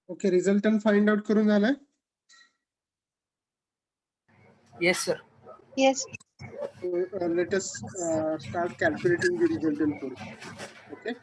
Okay, resultant find out करून झालाय? Yes, sir. Yes. Let us start calculating the resultant force. Okay.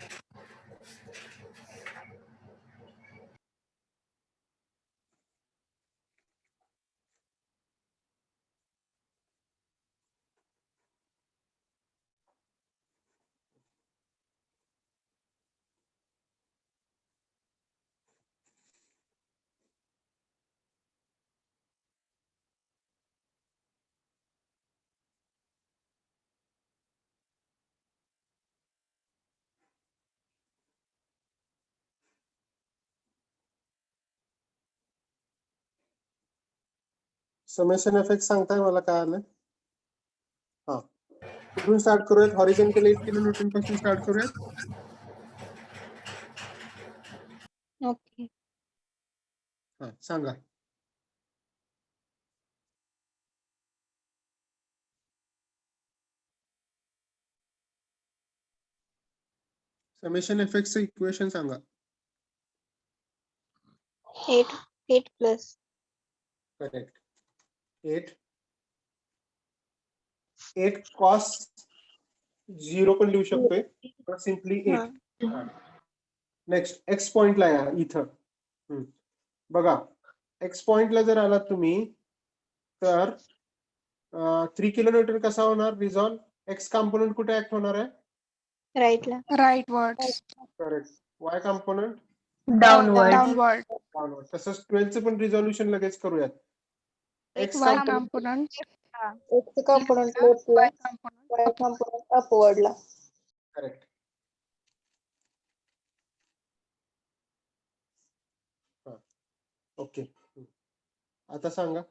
Summation effect सांगताय मला काय आलं? हा, कुठून स्टार्ट करूयात? हॉरिझॉन्टल 8 किलो न्यूटन पासून स्टार्ट करूयात. Okay. हा, सांगा. समेशन एफेक्टचं इक्वेशन सांगा. 8 plus. करेक्ट. 8 cos 0 पण लिहू शकतोय, सिम्पली 8. नेक्स्ट एक्स पॉइंटला या इथं. बघा, एक्स पॉइंटला जर आलात तुम्ही तर 3 किलो न्यूटन कसा होणार रिझॉल्व? एक्स कॉम्पोनंट कुठे ऍक्ट होणार आहे? Right ला. Rightwards. Correct. Y component Downward. Downward. Downward. तसंच 12चं पण रिझॉल्युशन लगेच करूयात. X Y component component. X component left Y ला. component. Y component upward ला. करेक्ट. ओके, आता सांगा.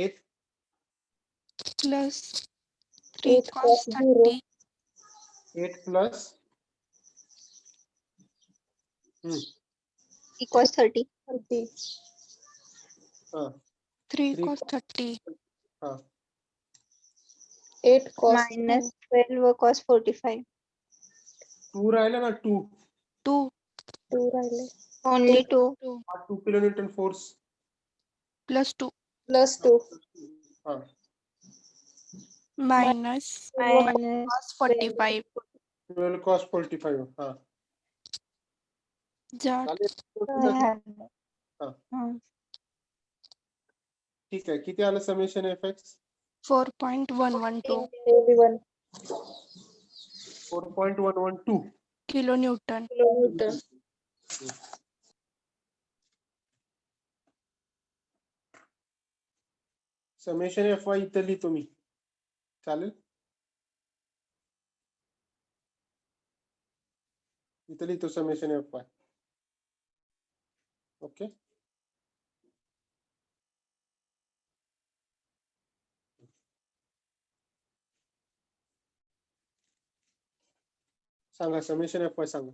8 Plus 3 8 cos cos 0. 30. 8 plus Equals 30. 30. 3 3 cos 30. 8 cos minus 12 cos 45. 2 राहिला ना, 2. 2. 2 राहिले. Only 2. 2 kilo Newton force Plus 2. Plus 2. Minus Minus cos 45. 12 cos 45. That ठीक आहे. किती आलं summation effect? 4.112 81 4.112 kilonewton. kilonewton. Summation F Y इथं लिहितो मी, चालेल? इथं लिहितो समेशन एफ वाय. ओके. सांगा समेशन एफ वाय सांगा.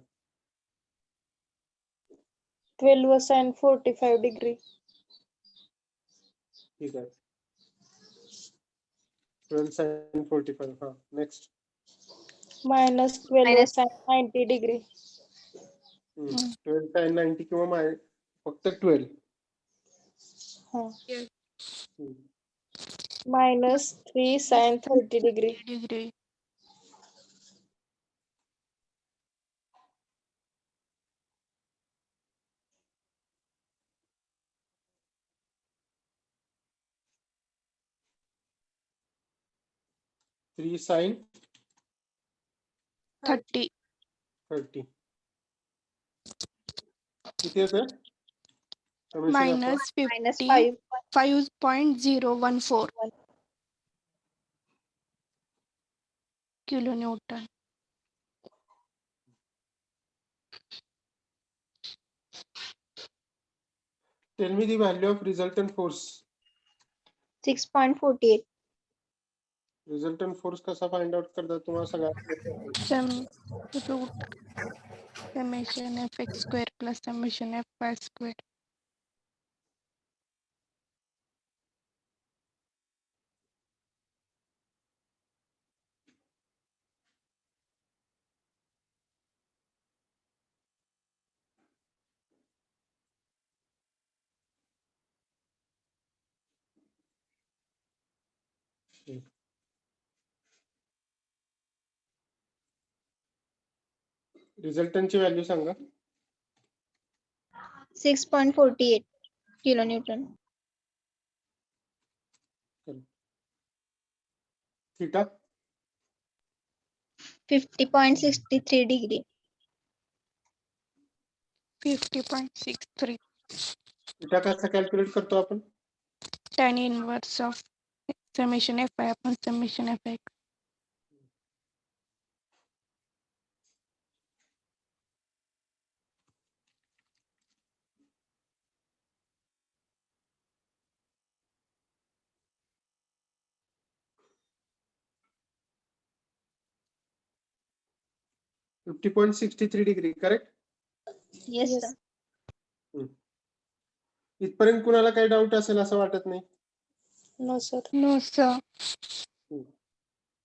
12 sin 45 degree. ठीक आहे. 12 sin 45. हा, next. Minus 12 sin 90 degree. 12 sin 90 किंवा फक्त 12. Minus 3 sin 30 degree. Degree. Three sign 30. 30. किती येते? Minus 50. Minus 5. 5.014 kilonewton. Tell me the value of resultant force. 6.48. Resultant force कसा फाइंड आउट करता तुम्हाला सगळ्यात? Summation fx square plus summation fy square. रिझल्टंटची value सांगा. 6.48 kilonewton. Theta 50.63 degree. 50.63. थिटा कसा calculate करतो आपण? Tan inverse of summation Fi upon summation Fx. $50.63 correct. Yes, sir. इथपर्यंत कुणाला काही डाऊट असेल असं वाटत नाही. No, sir. No, sir.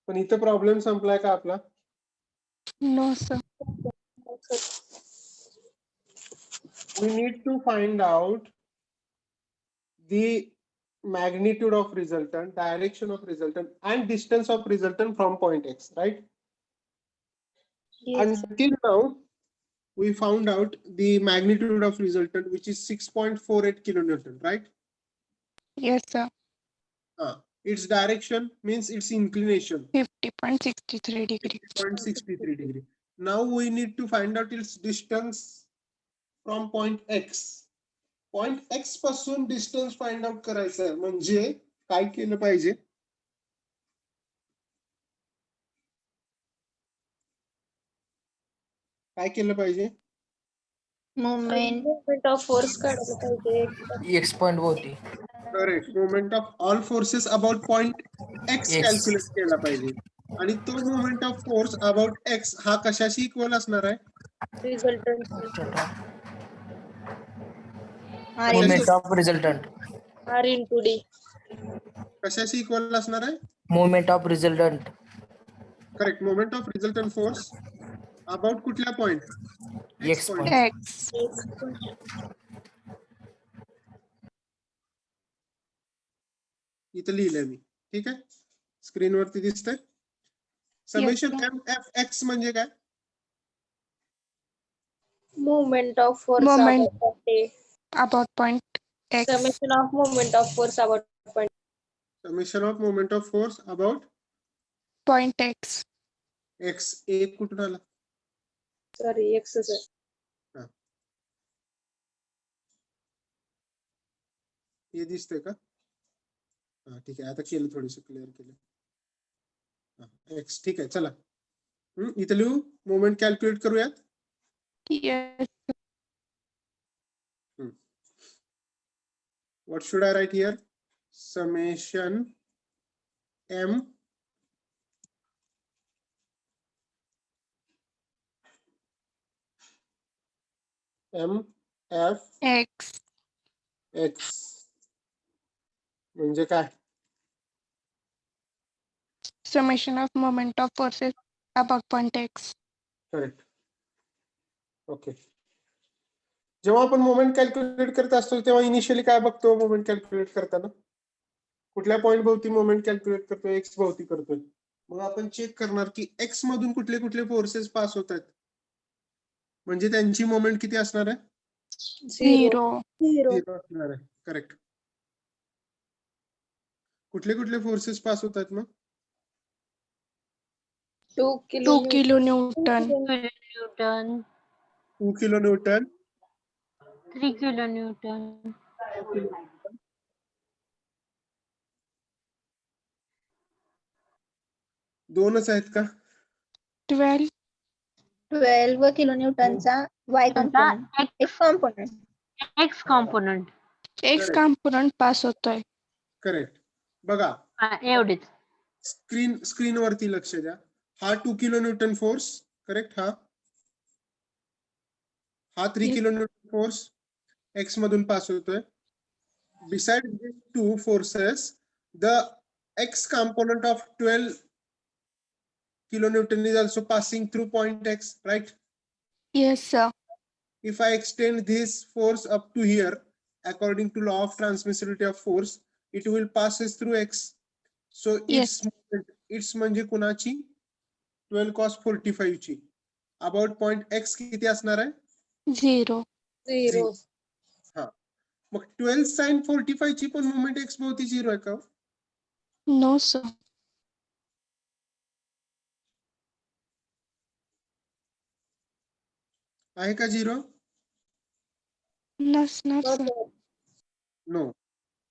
पण इथं प्रॉब्लेम संपलाय का आपला? No, sir. We need to find out the magnitude of resultant, direction of resultant, and distance of resultant from point X, right? Yes. Until now, we found out the magnitude of resultant, which is 6.48 kilonewton, right? Yes, sir. Its direction means its inclination, 50.63 degree. 50.63 degree. Now we need to find out its distance from point X. Point X पासून distance find out करायचं आहे. म्हणजे काय केलं पाहिजे? काय केलं पाहिजे? Moment of force काढायला पाहिजे. X point होती. Correct. Moment of all forces about point X X. calculate केला पाहिजे. आणि तो moment of force about X हा कशाशी इक्वल असणार आहे? Resultant. Moment of resultant. R into D. कशाशी इक्वल असणार आहे? Moment of resultant. Correct. Moment of resultant force about कुठल्या पॉइंट? X point. X. इथं लिहिलंय मी. ठीक आहे. स्क्रीनवरती दिसतंय. Summation sir. MFX म्हणजे काय? Moment of force Moment. about About point X. summation of moment of force about point. Summation of moment of force about Point X. X. ए कुठून आला? Sorry, X sir. हे दिसतंय का? हा ठीक आहे. आता केलं, थोडंसं क्लिअर केलं. X ठीक आहे. चला इथं लिहू. मोमेंट कॅल्क्युलेट करूयात. Yes. What should I write here? Summation M F X. X म्हणजे काय? Summation of moment of forces about point X. Correct. Okay. जेव्हा आपण मोमेंट कॅल्क्युलेट करत असतो तेव्हा इनिशियली काय बघतो? मोमेंट कॅल्क्युलेट करताना कुठल्या पॉईंट भोवती मोमेंट कॅल्क्युलेट करतोय? एक्स भोवती करतोय. मग आपण चेक करणार की एक्स मधून कुठले कुठले फोर्सेस पास होत आहेत, म्हणजे त्यांची मोमेंट किती असणार आहे? 0. झिरो असणार आहे. करेक्ट. कुठले कुठले फोर्सेस पास होत आहेत मग? 2 2 kilonewton. 2 kilonewton, 3 kilonewton, 2 kilonewton. दोनच आहेत का? 12 kilonewtonचा Y component. X component. X component. X component pass होतोय. करेक्ट. बघा एवढेच. स्क्रीन वरती लक्ष द्या. हा 2 kilonewton फोर्स. करेक्ट. हा 3 Yes. kilonewton फोर्स एक्स मधून पास होतोय. Beside these two forces, the X component of 12 kilonewton is also passing through point X, right? Yes, sir. If I extend this force up to here, according to law of transmissibility of force, it will passes through X. So Yes. It's म्हणजे कुणाची 12 cos 45 ची about point x किती असणार आहे 0. हा मग 12 sin 45 ची पण मोमेंट एक्स भोवती 0 आहे का No, sir. आहे का 0 None, sir. No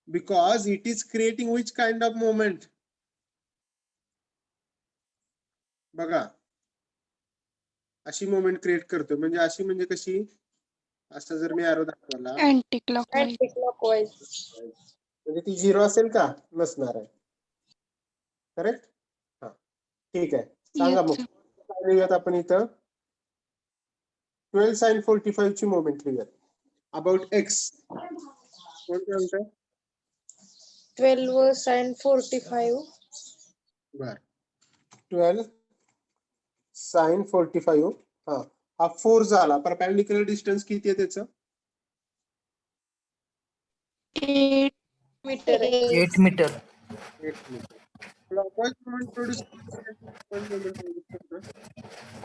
because it is creating which kind of moment बघा अशी मोमेंट क्रिएट करतो म्हणजे अशी म्हणजे कशी असं जर मी एरो दाखवला Anti-clockwise. म्हणजे ती 0 असेल का नसणार आहे करेक्ट हा ठीक आहे सांगा Yes, मग sir. काय लिहूयात आपण इथं 12 sin 45 ची मोमेंट लिहूयात अबाउट एक्स कोणतं म्हणताय 12 sin 45 बर 12 sin 45 हा हा 4 झाला परपेंडिक्युलर डिस्टन्स किती आहे त्याचं 8. मीटर आहे 8 metre. 8 metre clockwise moment produce करतो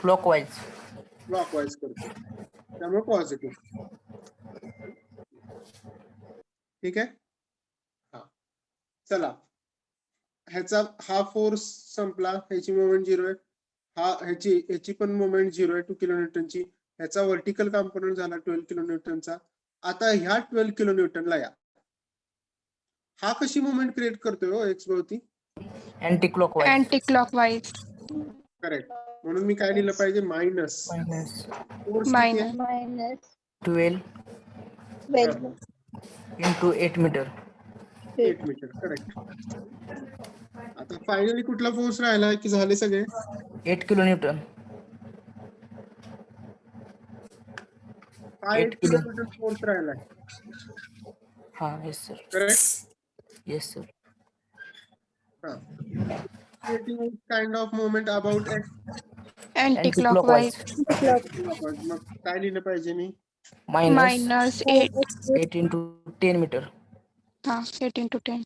क्लॉकवाईज. क्लॉकवाइज करतो त्यामुळे पॉझिटिव्ह ठीक आहे हा चला ह्याचा हा फोर्स संपला ह्याची मोमेंट 0 आहे ह्याची पण मोमेंट 0 आहे 2 किलोन्यूटनची ह्याचा व्हर्टिकल कॉम्पोनंट झाला 12 किलोन्यूटनचा आता ह्या 12 किलोन्यूटनला या हा कशी मोमेंट क्रिएट करतोय हो एक्स भोवती अँटी क्लॉकवाईज. Anti-clockwise. करेक्ट म्हणून मी काय लिहिलं पाहिजे मायनस मायनस फोर्स किती आहे Minus. minus 12 12 into 8 metre. 8 metre correct आता फायनली कुठला फोर्स राहिला की झाले सगळे 8 किलो न्यूटन. हा 8 8 किलो. किलोमीटर फोर्स राहिलाय हा yes sir. Correct yes sir. हा creating a kind of moment about x anti Anti-clockwise. Clockwise. मग काय लिहिलं पाहिजे मी minus Minus 8. 8 into 10 metre. 8 into 10.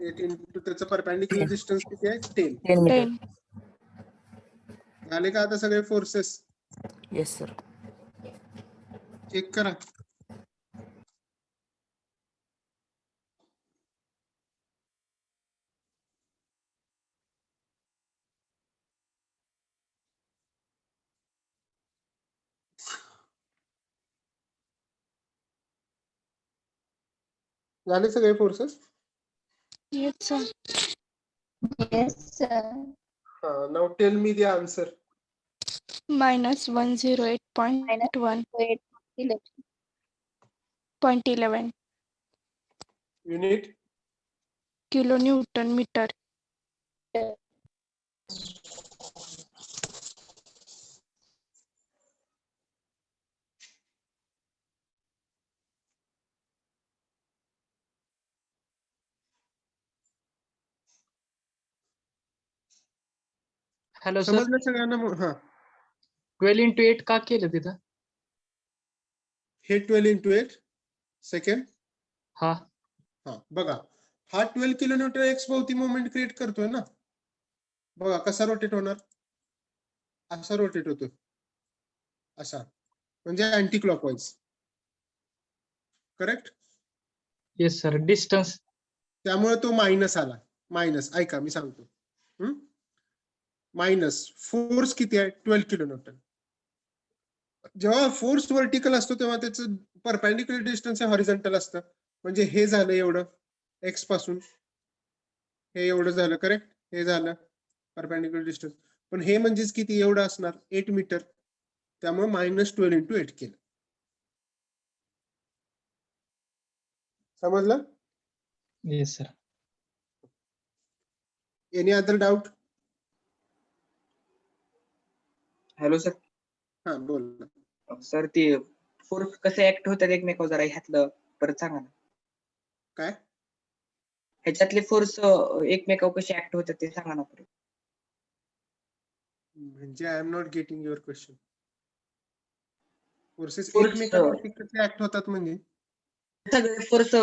8 into त्याचं परपेंडिक्युलर डिस्टन्स किती आहे 10 10 मीटर. 10. झाले का आता सगळे फोर्सेस येस सर. चेक करा झाले सगळे forces Yes, sir. yes sir हा now tell me the answer Minus 108.1. wait 0.11 unit kilonewton meter. Hello sir समजलं सगळ्यांना हा 12 into 8 का केलं तिथं हे 12 into 8 सेकंड हा हा बघा हा 12 किलोमीटर एक्स भोवती मोमेंट क्रिएट करतोय ना बघा कसा रोटेट होणार असा रोटेट होतो असा म्हणजे anti clockwise correct yes sir distance त्यामुळे तो मायनस आला मायनस ऐका मी सांगतो मायनस फोर्स किती आहे 12 किलोमीटर जेव्हा फोर्स व्हर्टिकल असतो तेव्हा त्याचं परपेंडिक्युलर डिस्टन्स हे हॉरिझॉन्टल असतं म्हणजे हे झालं एवढं एक्स पासून हे एवढं झालं करेक्ट हे झालं परपेंडिक्युलर डिस्टन्स पण हे म्हणजेच किती एवढं असणार 8 मीटर त्यामुळे -12 into 8 केलं समजलं yes sir any other doubt hello sir हा बोल सर ते फोर्स कसे ऍक्ट होतात एकमेकावर जरा ह्यातलं परत सांगा ना काय ह्याच्यातले फोर्स एकमेकावर कसे ऍक्ट होतात ते सांगा ना परत म्हणजे I am not getting your question forces Force, एकमेकांवरती कसे ऍक्ट होतात म्हणजे सगळे फोर्स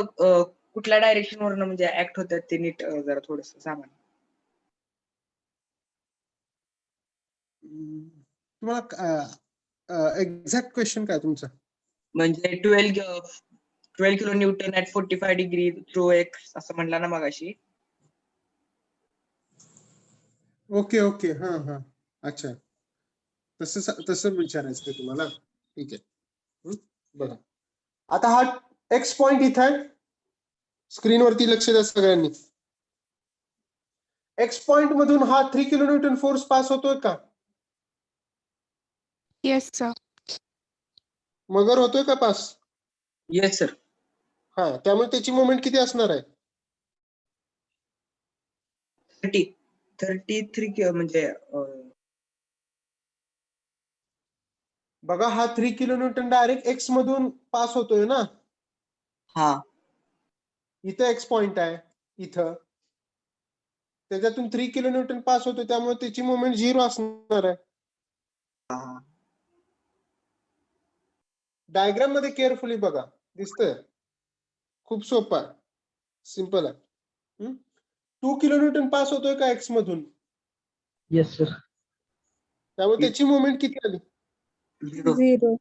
कुठल्या डायरेक्शन वरनं म्हणजे ऍक्ट होतात ते नीट जरा थोडस सांगा ना तुम्हाला एक्झॅक्ट क्वेश्चन काय तुमचा? म्हणजे 12 kilo Newton at 45 degree through x असं म्हणला ना मगाशी. ओके ओके हा हा अच्छा तसं विचारायचं तुम्हाला. ठीक आहे. बघा आता हा एक्स पॉइंट इथं आहे. स्क्रीनवरती लक्ष द्या सगळ्यांनी. एक्स पॉइंट मधून हा 3 किलो न्यूटन फोर्स पास होतोय का? Yes, sir. मगर होतोय का पास? Yes sir. हा त्यामुळे त्याची मोमेंट किती असणार आहे? 33 म्हणजे बघा हा 3 किलो न्यूटन डायरेक्ट एक्स मधून पास होतोय ना. हा इथं एक्स पॉइंट आहे इथं. त्याच्यातून 3 किलो न्यूटन पास होतो त्यामुळे त्याची मोमेंट 0 असणार आहे. डायग्राम मध्ये केअरफुली बघा दिसतंय. खूप सोपं आहे. सिंपल आहे. 2 किलो न्यूटन पास होतोय का एक्स मधून? Yes sir. त्यामुळे त्याची मोमेंट किती आली? 0. 0.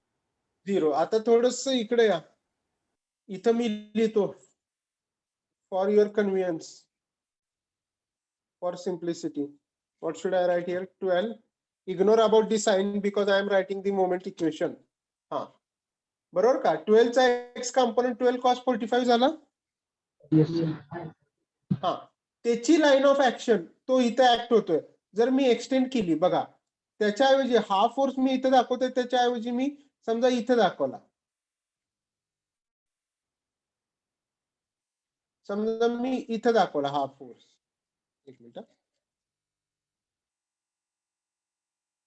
0. आता थोडस इकडे या. इथं मी लिहितो for your convenience, for simplicity. What should I write here? 12. Ignore about the sign because I am writing the moment equation. हा बरोबर का? 12 चा x कंपोनेंट 12 cos 45 झाला. Yes sir. हा त्याची लाईन ऑफ ऍक्शन तो इथं ऍक्ट होतोय. जर मी एक्सटेंड केली बघा त्याच्याऐवजी हा फोर्स मी इथं दाखवतोय त्याच्याऐवजी मी समजा इथं दाखवला. समजा मी इथं दाखवला हा फोर्स. एक मिनिट.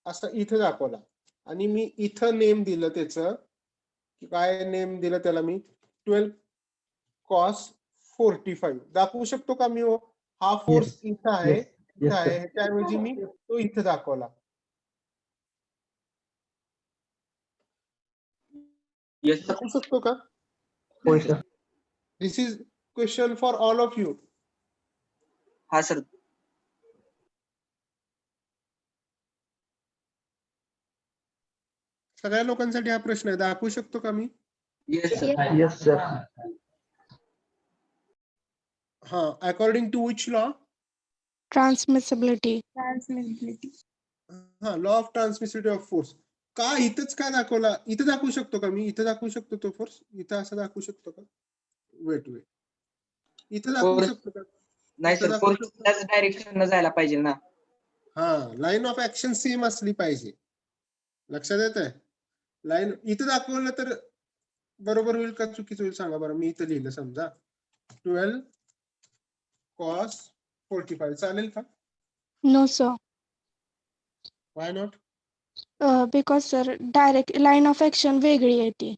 असं इथं दाखवला आणि मी इथं नेम दिलं त्याचं काय नेम दिलं त्याला मी 12 cos 45 दाखवू शकतो का मी? हा फोर्स इथं आहे इथं आहे ह्याच्याऐवजी मी तो इथं दाखवला. Yes sir. दाखवू शकतो का? होय sir. This is question for all of you. हा सर. सगळ्या लोकांसाठी हा प्रश्न आहे. दाखवू शकतो का मी? Yes sir. Yes sir. हा according to which law? Transmissibility. हा law of transmissivity of force. का इथंच काय दाखवला? इथं दाखवू शकतो का मी? इथं दाखवू शकतो तो फोर्स? इथं असं दाखवू शकतो का? वेट इथं दाखवू शकतो का? नाही सर, फोर्स त्याच डायरेक्शन जायला पाहिजे ना. हा लाईन ऑफ ऍक्शन सेम असली पाहिजे. लक्षात येत आहे? लाईन इथं दाखवलं तर बरोबर होईल का चुकीचं होईल सांगा बरं. मी इथं लिहिलं समजा 12 cos 45 चालेल का? No, sir. Why not? Because sir, direct line of action वेगळी आहे ती.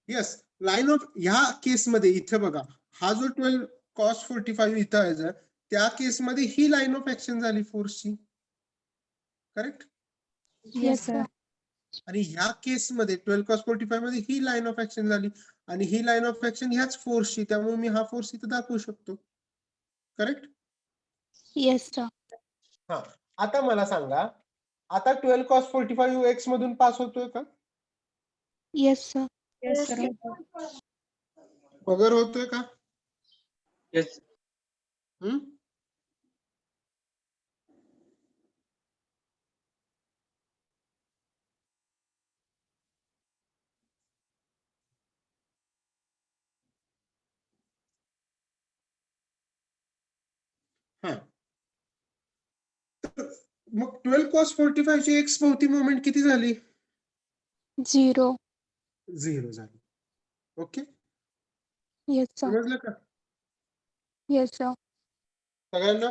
येस लाईन ऑफ ह्या केसमध्ये इथं बघा हा जो 12 cos 45 इथं आहे जर त्या केसमध्ये ही लाईन ऑफ ऍक्शन झाली फोर्सची. करेक्ट? Yes, sir. आणि ह्या केसमध्ये 12 cos 45 मध्ये ही लाईन ऑफ ऍक्शन झाली आणि ही लाईन ऑफ ऍक्शन ह्याच फोर्सची. त्यामुळे मी हा फोर्स इथं दाखवू शकतो. करेक्ट? Yes, sir. हा आता मला सांगा आता 12 cos 45 एक्स मधून पास होतोय का? Yes, sir. मगर होतोय का? येस. हा मग 12 cos 45 ची एक्स भोवती मोमेंट किती झाली? 0. 0 झाली. Okay Yes, sir. समजलं का Yes, sir. सगळ्यांना?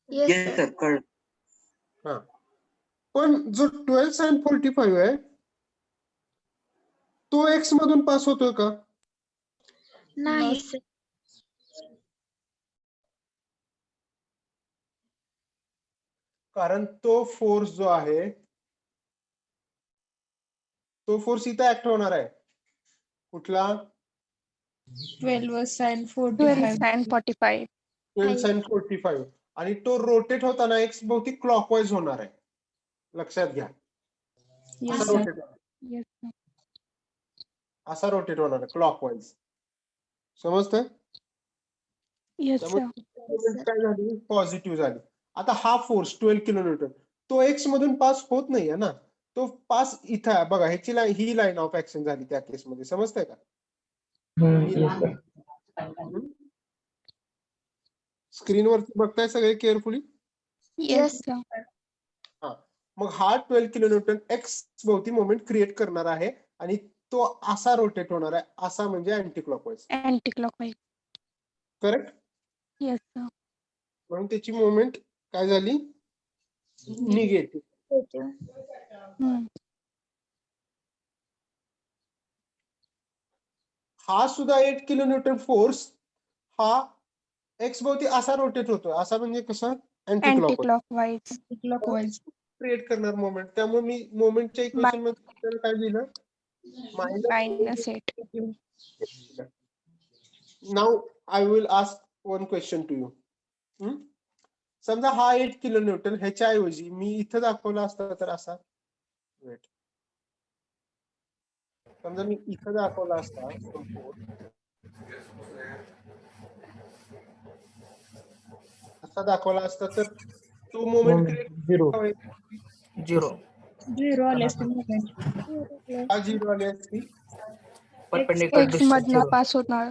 येस सर कळलं. हा पण जो 12 sin 45 आहे तो एक्स मधून पास होतोय का? नाही sir. कारण तो फोर्स जो आहे तो फोर्स इथं ऍक्ट होणार आहे. कुठला? 12 sin 12 sin 45. 12 sin 45 आणि तो रोटेट होताना एक्स भोवती क्लॉकवाईज होणार आहे. लक्षात घ्या. Yes, असा sir. Rotate Yes, sir. असा रोटेट होणार आहे क्लॉकवाईज. समजतंय? Yes, त्यामुळे sir. movement काय झाली पॉझिटिव्ह झाली. आता हा फोर्स 12 किलोमीटर तो एक्स मधून पास होत नाहीये ना, तो पास इथं आहे बघा. ह्याची line he line of action झाली त्या केसमध्ये. समजतंय का? Yes, sir. स्क्रीनवरती बघताय सगळे केअरफुली. Yes, sir. मग हा 12 किलोन्यूटन एक्स भोवती मोमेंट क्रिएट करणार आहे आणि तो असा रोटेट होणार आहे. असा म्हणजे anti clockwise. Anti-clockwise. Correct? Yes, sir. म्हणून त्याची मोमेंट काय झाली निगेटिव्ह. Hmm. हा सुद्धा 8 किलोन्यूटन फोर्स हा एक्स भोवती असा रोटेट होतो. असा म्हणजे कसं anti clockwise Anti-clockwise. Clockwise. Create करणार मोमेंट. त्यामुळे मी मोमेंटच्या इक्वेशन मध्ये आपल्याला काय दिलं -8. Now I will ask one question to you. समजा हा 8 किलोन्यूटन ह्याच्या ऐवजी मी इथं दाखवला असता तर असा वेट. समजा मी इथं दाखवला असता असा दाखवला असता तर तो मोमेंट क्रिएट Zero. 0. 0 आले असते movement. हा 0 आली असती. Perpendicular X distance मधनं 0. पास होणार.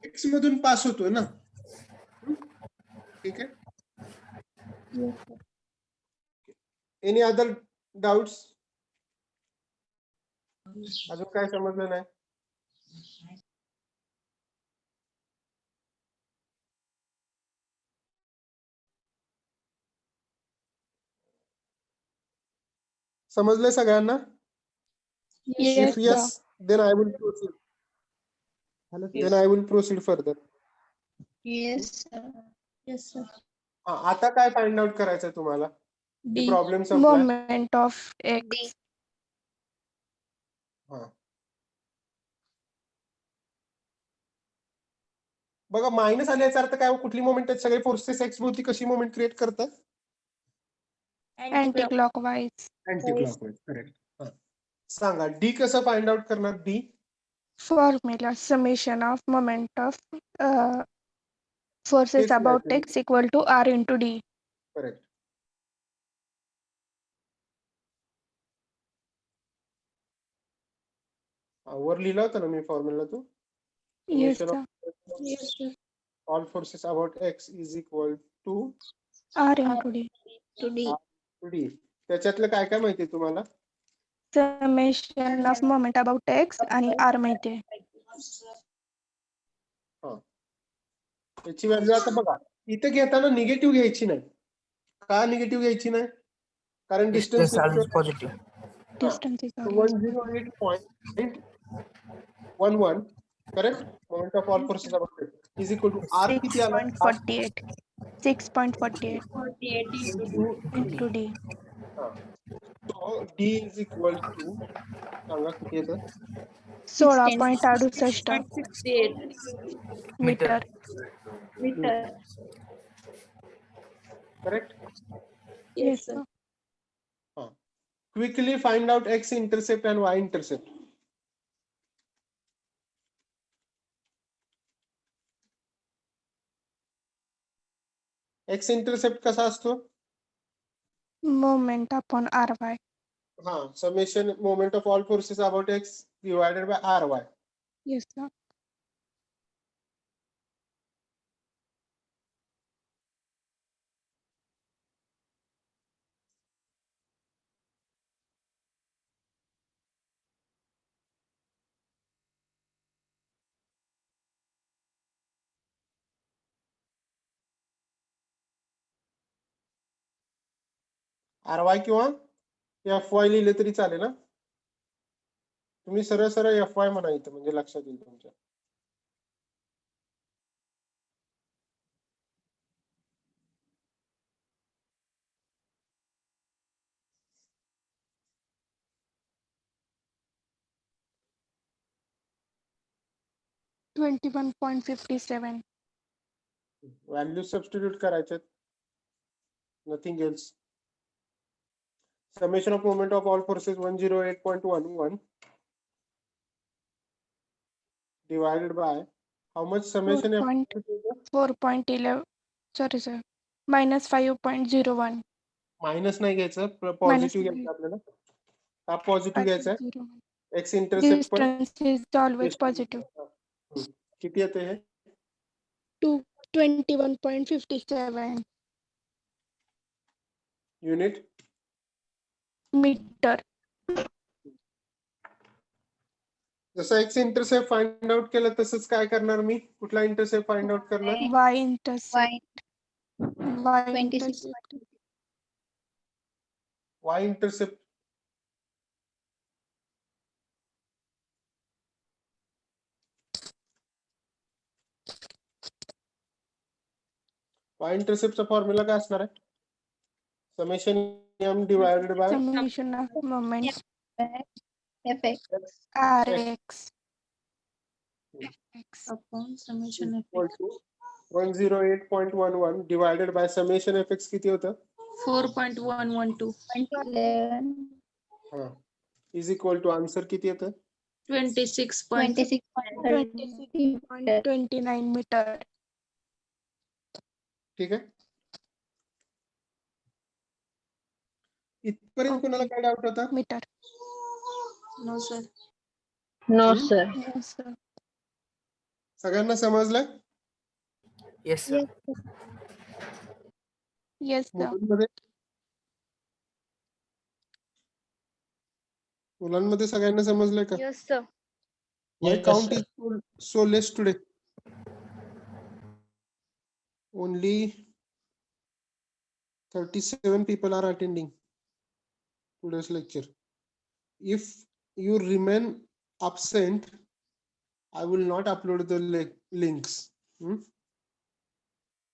एक्स मधून पास होतोय ना. ठीक आहे. Any other doubts? अजून काय समजलं नाही? समजलंय सगळ्यांना? Yes, If sir. yes, then I will proceed. Then I will proceed further. Yes, sir. Yes, sir. आता काय फाइंड आउट करायचं तुम्हाला? D. प्रॉब्लेम संपला. Moment of X. बघा मायनस आल्याचा अर्थ काय? कुठली मोमेंट आहेत? सगळे फोर्सेस एक्स भोवती कशी मोमेंट क्रिएट करतात? Anti-clockwise. Anti clockwise. करेक्ट. सांगा डी कसं फाइंड आउट करणार? D Formula summation of moment of forces तेच about लिहायचं. X equal to R into D. Correct. वर लिहिला होता ना मी फॉर्म्युला तो. Yes, Summation sir. of Yes, sir. all forces about x is equal to R into D. To D. D. त्याच्यातलं काय काय माहिती तुम्हाला? Summation of moment about X आणि R माहिती आहे. त्याची व्हॅल्यू आता बघा इथे घेताना निगेटिव्ह घ्यायची नाही. का निगेटिव्ह घ्यायची नाही? कारण distance Distance always positive. Distance is always 108.11 correct. Moment of all forces about x is equal to r किती आला? 6.48. 6.48 into D. तो d इज इक्वल टू सांगा किती येतं? 16.68 Meter. Metre. Correct. Yes, sir. Quickly find out x intercept and y intercept. x intercept कसा असतो? Moment upon RY. Summation moment of all forces about x divided by ry. Yes, sir. ry किंवा fy लिहिले तरी चालेल ना. तुम्ही सरळ सरळ fy म्हणा इथं म्हणजे लक्षात येईल तुमच्या. $21.57. व्हॅल्यू सबस्टिट्यूट करायचे. Nothing else. summation of moment of all forces 108.11 divided by how much summation F 4.11 sorry sir minus 5.01 minus नाही घ्यायचं minus पॉझिटिव्ह घ्यायचं आपल्याला हा पॉझिटिव्ह घ्यायचा 5.01 एक्स इंटरसेप्ट पण distance is always positive किती येते हे to 21.57 युनिट meter जसं एक्स इंटरसेप्ट फाइंड आउट केलं तसंच काय करणार मी कुठला इंटरसेप्ट फाइंड आउट करणार y intercept y 26. intercept y intercept y इंटरसेप्टचा फॉर्म्युला काय असणार आहे summation M divided by summation of moments Fx. rx x Upon summation equal effect. To 108.11 divided by summation F x किती होतं 4.112. 11. हा is equal to answer किती येतं 26. 26.30. 29 meter ठीक आहे इथपर्यंत कोणाला काय डाऊट होता meter No, sir. No sir yes sir सगळ्यांना समजलं Yes, sir. yes sir मुलांमध्ये सगळ्यांना समजलंय का Yes, sir. My Yes, count sir. is so less today. Only 37 people are attending today's lecture. If you remain absent, I will not upload the links.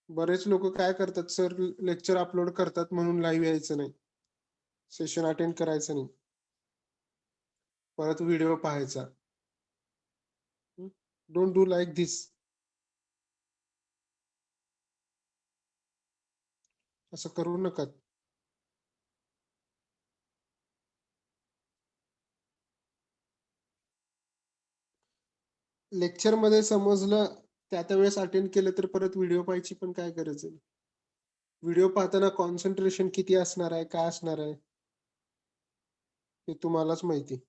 बरेच लोक काय करतात sir lecture upload करतात म्हणून live यायचं नाही सेशन अटेंड करायचं नाही परत व्हिडिओ पाहायचा डोंट डू लाईक दिस असं करू नका लेक्चर मध्ये समजलं त्या वेळेस अटेंड केलं तर परत व्हिडिओ पाहायची पण काय गरज आहे व्हिडिओ पाहताना कॉन्सन्ट्रेशन किती असणार आहे काय असणार आहे हे तुम्हालाच माहिती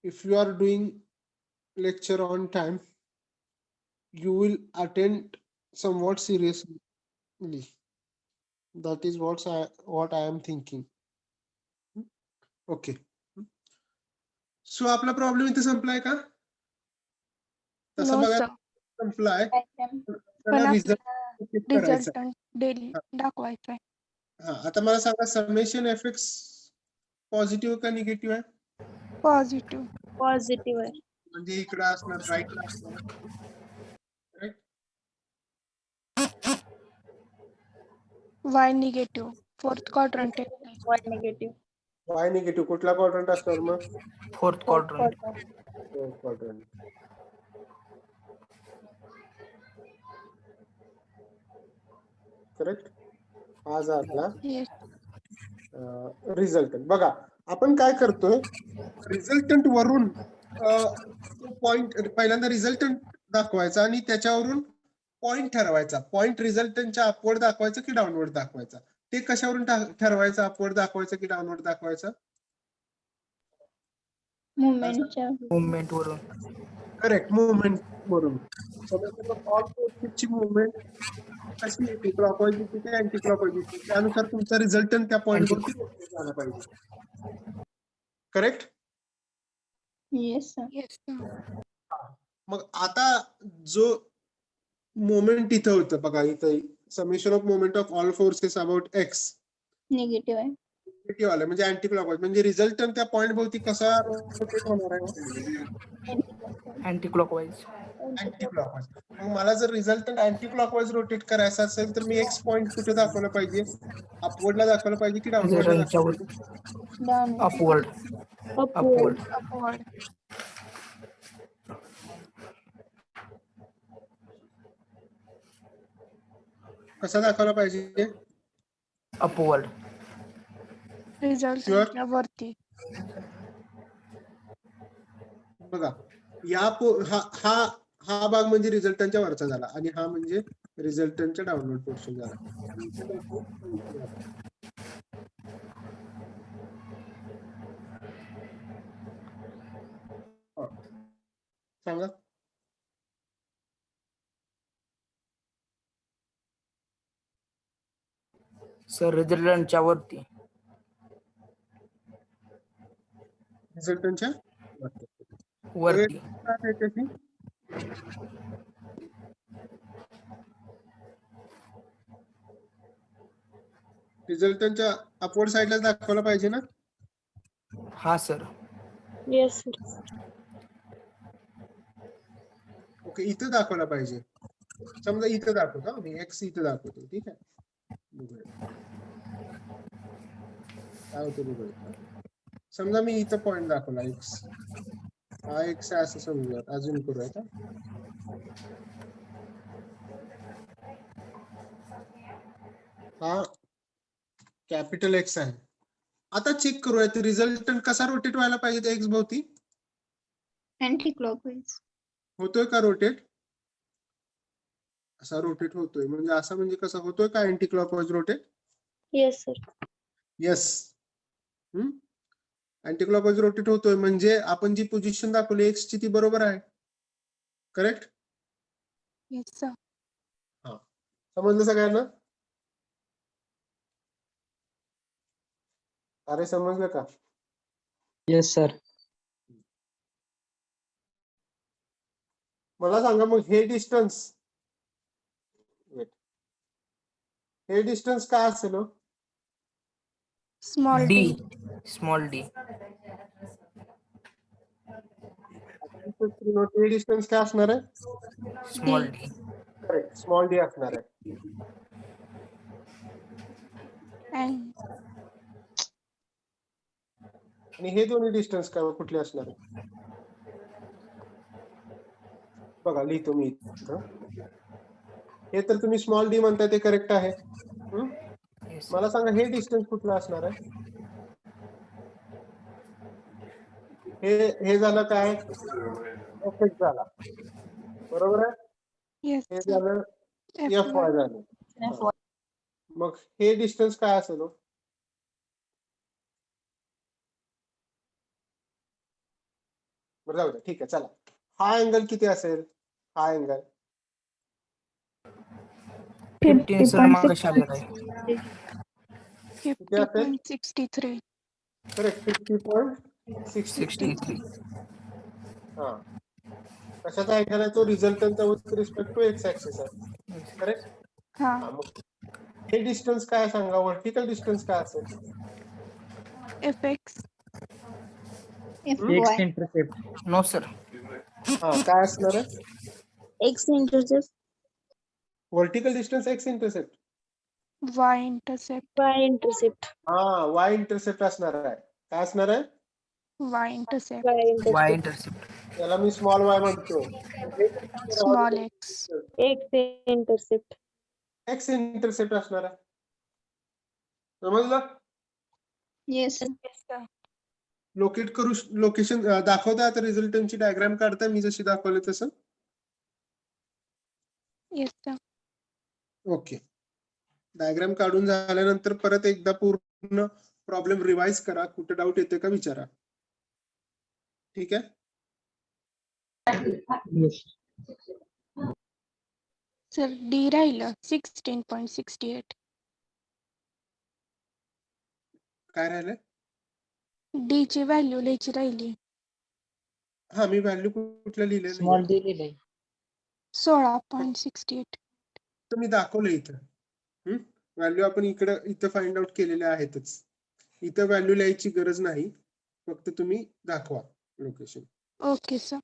if you are doing lecture on time you will attend somewhat seriously that is what I am thinking okay so आपला प्रॉब्लेम इथे संपलाय का तसं no बघा sir संपलाय Diagram. त्याला पण रिझल्ट करायचा रिझल्ट डेली दाखवायचा आहे हा आता मला सांगा समेशन एफ एक्स पॉझिटिव्ह का निगेटिव्ह आहे पॉझिटिव्ह Positive. म्हणजे इकडे असणार राईटला असणार right y negative fourth quadrant Y negative. Y negative कुठला क्वाड्रंट असणार मग Fourth quadrant. क्वाड्रंट करेक्ट हा झाला yes रिझल्टंट बघा आपण काय करतोय रिझल्टंट वरून पॉइंट पहिल्यांदा रिझल्टंट दाखवायचा आणि त्याच्यावरून पॉइंट ठरवायचा पॉइंट रिझल्टंटच्या अपवर्ड दाखवायचा की डाऊनवर्ड दाखवायचा ते कशावरून ठरवायचं अपवर्ड दाखवायचं की डाऊनवर्ड दाखवायचं Movement. Movement वरून. करेक्ट मुवमेंट वरून ऑल फोर्सेसची मुवमेंट कशी येते क्लॉकवाईज येते की अँटी क्लॉकवाईज येते त्यानुसार तुमचा रिझल्टंट त्या पॉइंट वरती झाला पाहिजे correct Yes, sir. yes sir मग आता जो मोमेंट इथं होतं बघा इथं summation of moment of all forces about x Negative. Negative आलं म्हणजे अँटी क्लॉकवाईज म्हणजे रिझल्टंट त्या पॉइंट भोवती कसा रोटेट होणार आहे Anti-clockwise. अँटी क्लॉकवाईज मग मला जर रिझल्टंट अँटी क्लॉकवाईज रोटेट करायचा असेल तर मी एक्स पॉइंट कुठे दाखवलं पाहिजे अपवर्डला दाखवलं पाहिजे की डाऊनवर्डला दाखवलं पाहिजे Down. Upward. Upward. upward कसा दाखवला पाहिजे? अपवर्ड. रिझल्ट वरती. बघा हा भाग म्हणजे रिझल्टंटच्या वरचा झाला आणि हा म्हणजे रिझल्टंटच्या डाउनलोड पोर्शन झाला. सांगा. सर रिझल्टंटच्या वरती. रिझल्टंटच्या वरती. रिझल्टंटच्या अपवर्ड साईडला दाखवला पाहिजे ना? हा सर. Yes, sir. ओके, इथं दाखवला पाहिजे. समजा इथं दाखवतो मी एक्स इथं दाखवतो. ठीक आहे, काय होतं बघूया. समजा मी इथं पॉइंट दाखवला एक्स, हा एक्स आहे असं समजूया. अजून करूया का? हा कॅपिटल एक्स आहे. आता चेक करूयात रिझल्टंट कसा रोटेट व्हायला पाहिजे एक्स भोवती. अँटी क्लॉकवाईज होतोय का रोटेट? असा रोटेट होतोय म्हणजे असा म्हणजे कसा होतोय का anti clockwise rotate? Yes, sir. Yes. Anti clockwise rotate होतोय म्हणजे आपण जी पोझिशन दाखवली एक्स ची ती बरोबर आहे. करेक्ट? Yes sir. हा, समजलं सगळ्यांना? अरे समजलं का? Yes sir. मला सांगा मग हे डिस्टन्स काय असेल? Small D. D. Small D. हे डिस्टन्स काय असणार आहे? Small D. Correct, small D असणार आहे. आणि हे दोन्ही डिस्टन्स काय कुठले असणार आहे? बघा लिहितो मी इथं. हे तर तुम्ही स्मॉल डी म्हणताय ते करेक्ट आहे. मला सांगा हे डिस्टन्स कुठलं असणार आहे? हे झालं काय? एफ एक्स झाला, बरोबर आहे. येस हे सर. झालं एफ वाय झालं. मग हे डिस्टन्स काय असेल? बरं जाऊ द्या, ठीक आहे चला. हा अँगल किती असेल? हा अँगल 15 सर मागाशी आलेला आहे. 50.63. करेक्ट, 50.63. 63. हा, कशाचा अँगल आहे तो? रिझल्टंटचा with respect to x axis आहे. करेक्ट. हा. हा, मग हे डिस्टन्स काय सांगा? व्हर्टिकल डिस्टन्स काय असेल? F X. F X Y intercept. No sir. हा, काय असणार आहे? X intercept. Vertical distance X intercept. Y intercept. Y intercept. हा, वाय इंटरसेप्ट असणार आहे. काय असणार आहे? Y intercept. Y Y intercept. Intercept. त्याला मी स्मॉल वाय म्हणतो. Small X. X intercept. X intercept असणार आहे. समजलं? Yes yes sir. लोकेट करू, लोकेशन दाखवता आता रिझल्टंटची डायग्राम काढता मी जशी दाखवली तसं. Yes sir. ओके, डायग्राम काढून झाल्यानंतर परत एकदा पूर्ण प्रॉब्लेम रिवाइज करा. कुठे डाऊट येते का विचारा. ठीक आहे. येस. सर डी राहिलं 16.68. काय राहिलंय? डी ची व्हॅल्यू लिहायची राहिली. हा, मी व्हॅल्यू कुठल्या लिहिले स्मॉल नाही, डी लिहिलंय. 16.68. मी दाखवलं इथं. व्हॅल्यू आपण इथं फाइंड आउट केलेल्या आहेतच. इथं व्हॅल्यू लिहायची गरज नाही, फक्त तुम्ही दाखवा लोकेशन. Okay sir.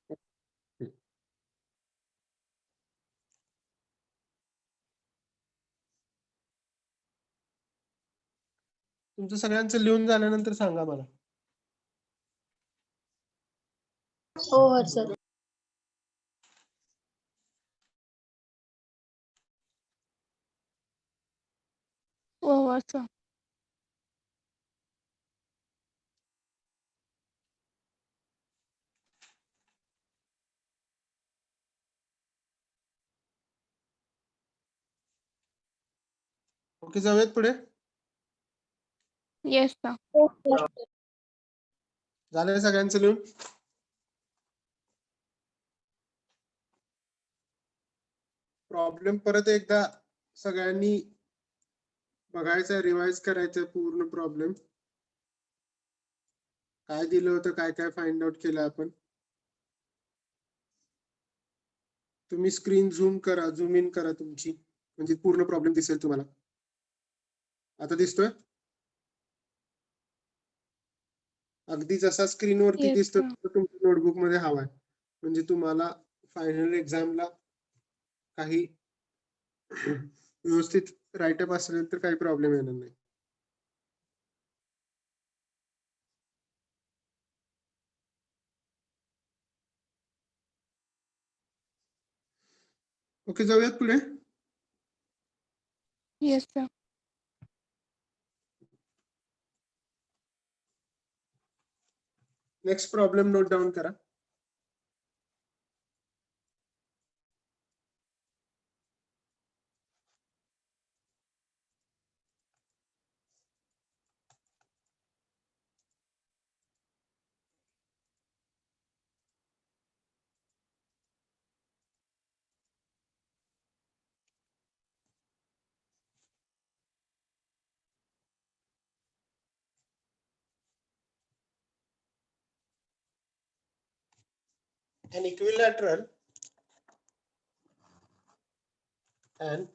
तुमचं सगळ्यांचं लिहून झाल्यानंतर सांगा मला. हो सर. हो सर. ओके, जाऊयात पुढे. Yes sir. Yes, sir. झालंय सगळ्यांचं लिहून? प्रॉब्लेम परत एकदा सगळ्यांनी बघायचं, रिवाइज करायचं पूर्ण प्रॉब्लेम. काय दिलं होतं, काय काय फाइंड आउट केलं आपण. तुम्ही स्क्रीन झूम करा, झूम इन करा तुमची, म्हणजे पूर्ण प्रॉब्लेम दिसेल तुम्हाला. आता दिसतोय? अगदी जसा स्क्रीनवरती Yes, दिसतो sir. तसं तुमच्या नोटबुक मध्ये हवाय, म्हणजे तुम्हाला फायनल एक्झामला काही व्यवस्थित राईटअप असेल तर काही प्रॉब्लेम येणार नाही. ओके, जाऊयात पुढे. Yes, sir. Next problem note down करा. An equilateral and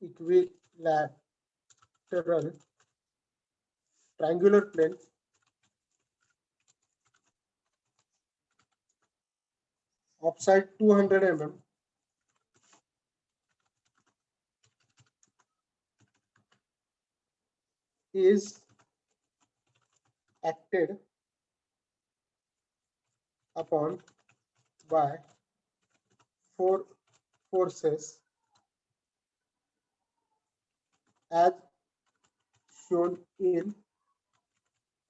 equilateral triangular plane of side 200 mm is acted upon by four forces as shown in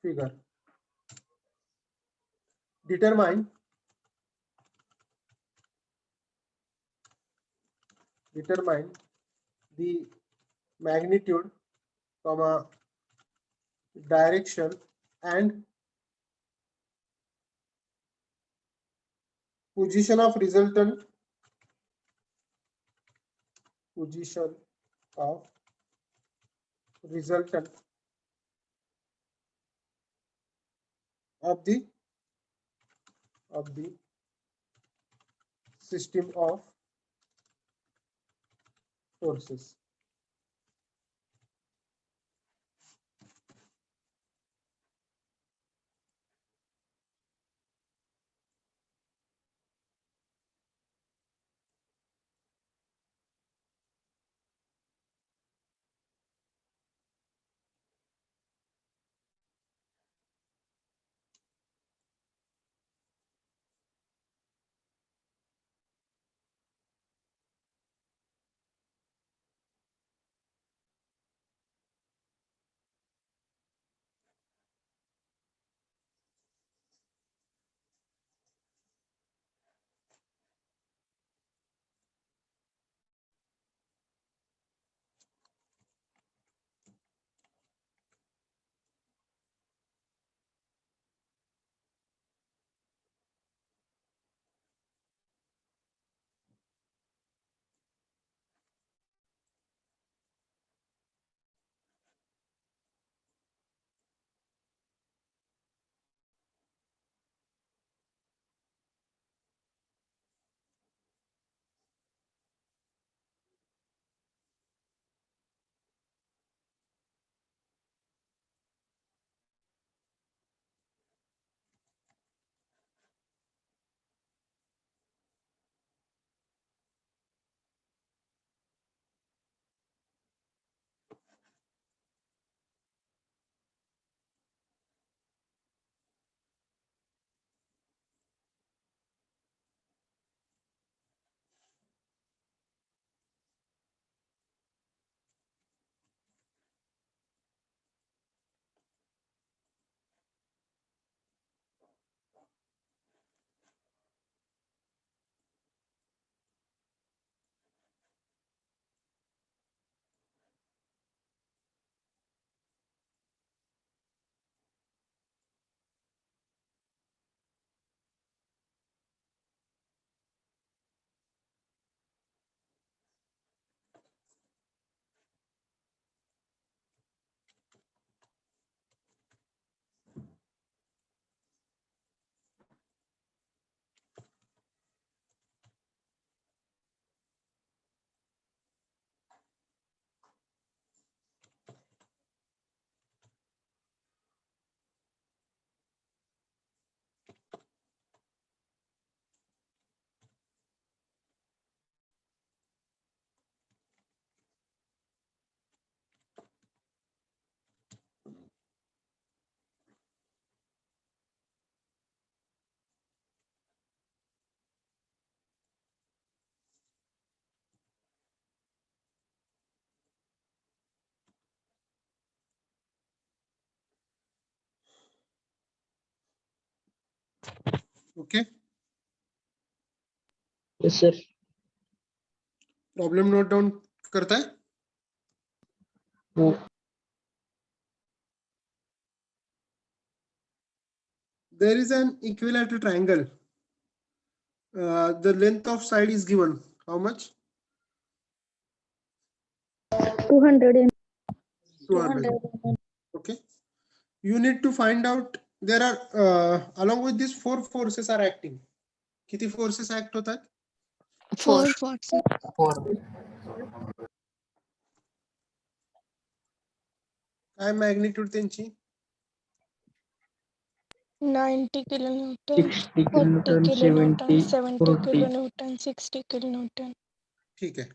figure. Determine the magnitude, direction and position of resultant of the system of forces. Okay, Yes, sir. Problem note down करताय? हो. There is an equilateral triangle. The length of side is given. How much? 200 mm. 200. Okay. You need to find out. There are along with this 4 forces are acting. किती forces act होतात? 4 forces. 4. काय magnitude त्यांची? 90 kilonewton, 60 40 kilonewton, kilonewton, 70, 70 40. kilonewton, 60 kilonewton. ठीक आहे.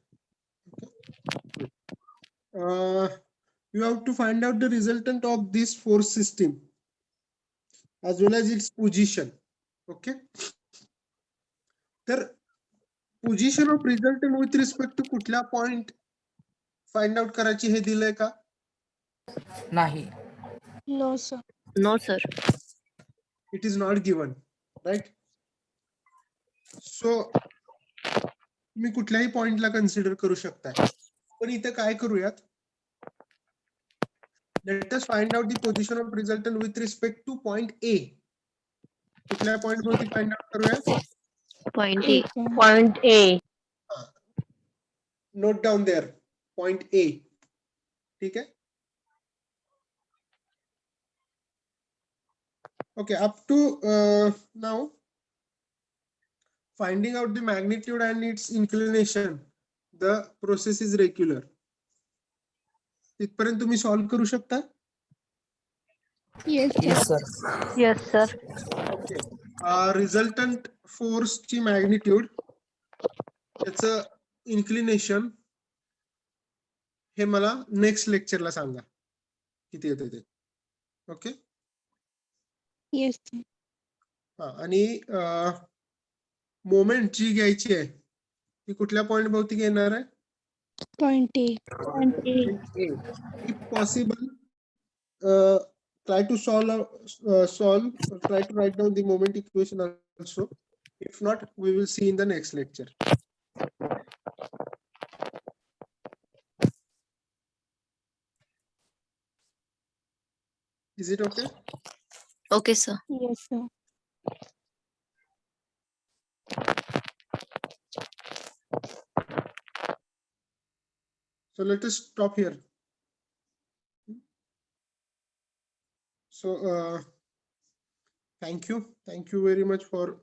You have to find out the resultant of this force system as well as its position. Okay. तर position of resultant with respect to कुठल्या point find out करायची हे दिलंय का? नाही. No, sir. No, sir. It is not given, right? So तुम्ही कुठल्याही पॉइंटला कन्सिडर करू शकताय. पण इथे काय करूयात? Let us find out the position of resultant with respect to point A. कुठल्या पॉइंट वरती फाइंड आउट करूया? Point A. Point A. Note down there, point A. ठीक है? Okay, up to now, finding out the magnitude and its inclination, the process is regular. इथपर्यंत तुम्ही solve करू शकता? Yes, sir. Yes, sir. Yes, sir. Okay. Resultant force ची magnitude, त्याचं inclination हे मला नेक्स्ट लेक्चरला सांगा किती येते ते. ओके. Yes, sir. हा, आणि मोमेंट जी घ्यायची आहे ती कुठल्या पॉइंट भोवती घेणार आहे? Point A. Point A. A. If possible, try to try to write down the moment equation also. If not, we will see in the next lecture. Is it okay? Okay, sir. Yes, sir. So let us stop here. So thank you very much for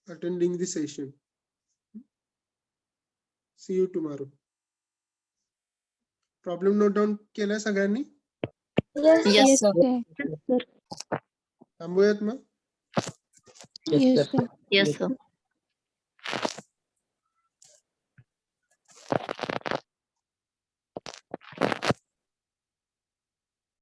attending the session. See you tomorrow. Problem note down केलाय सगळ्यांनी? Yes, sir. Sir. थांबूयात मग. Yes, sir. Yes, sir.